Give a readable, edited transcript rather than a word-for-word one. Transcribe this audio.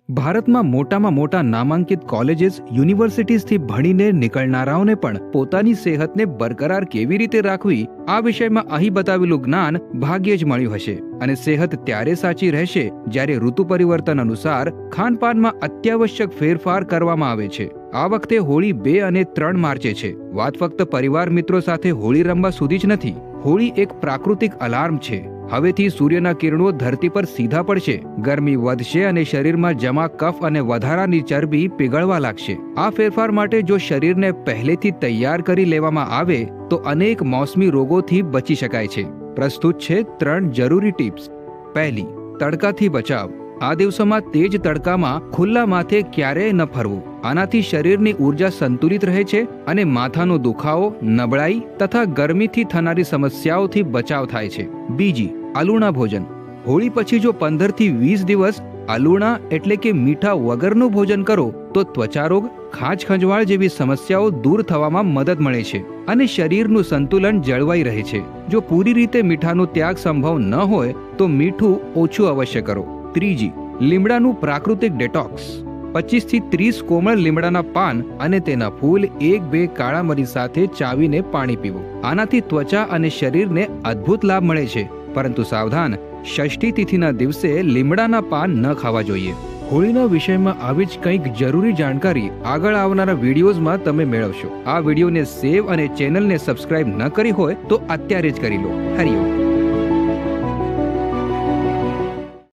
ભારતમાં મોટા નામાંકિત કોલેજીસ યુનિવર્સિટીઝથી ભણીને નીકળનારાઓને પણ પોતાની સેહતને બરકરાર કેવી રીતે રાખવી આ વિષયમાં અહીં બતાવેલું જ્ઞાન ભાગ્યે જ મળ્યું હશે અને સેહત ત્યારે સાચી રહેશે જ્યારે ઋતુ પરિવર્તન અનુસાર ખાનપાનમાં અત્યાવશ્યક ફેરફાર કરવામાં આવે છે। આ વખતે હોળી 2 અને 3 માર્ચે છે। વાત ફક્ત પરિવાર મિત્રો સાથે હોળી રમવા સુધી જ નથી। હોળી એક પ્રાકૃતિક અલાર્મ છે। હવેથી સૂર્યના કિરણો ધરતી પર સીધા પડશે, ગરમી વધશે અને શરીરમાં જમા કફ અને વધારાની ચરબી પીગળવા લાગશે। આ ફેરફાર માટે જો શરીરને પહેલેથી તૈયાર કરી લેવામાં આવે તો અનેક મોસમી રોગોથી બચી શકાય છે। પ્રસ્તુત છે 3 જરૂરી ટિપ્સ। પહેલી, તડકાથી બચાવ। આ દિવસોમાં તેજ તડકામાં ખુલ્લા માથે ક્યારેય ન ફરવું। આનાથી શરીરની ઉર્જા સંતુલિત રહે છે અને માથાનો દુખાવો, નબળાઈ તથા ગરમીથી થનારી સમસ્યાઓથી બચાવ થાય છે। બીજી, અલુણા ભોજન। હોળી પછી જો 15 થી 20 દિવસ અલુણા એટલે કે મીઠા વગરનું ભોજન કરો તો ત્વચા રોગ, ખાંચ ખંજવાળ જેવી સમસ્યાઓ દૂર થવામાં મદદ મળે છે અને શરીરનું સંતુલન જળવાઈ રહે છે। જો પૂરી રીતે મીઠાનો ત્યાગ સંભવ ન હોય તો મીઠું ઓછું અવશ્ય કરો। ત્રીજી, લીમડાનું પ્રાકૃતિક ડેટોક્સ। 25 થી 30 કોમળ લીમડાના પાન અને તેના ફૂલ 1-2 કાળા મરી સાથે ચાવીને પાણી પીવું। આનાથી ત્વચા અને શરીરને અદ્ભુત લાભ મળે છે, પરંતુ સાવધાન, ષષ્ઠી તિથિના દિવસે લીમડાના પાન ન ખાવા જોઈએ। હોળીના વિષયમાં આવી જ કંઈક જરૂરી જાણકારી આગળ આવનારા વિડીયોઝમાં તમે મેળવશો। આ વિડીયોને સેવ અને ચેનલને સબસ્ક્રાઇબ ન કરી હોય તો અત્યારે જ કરી લો। હરિઓમ।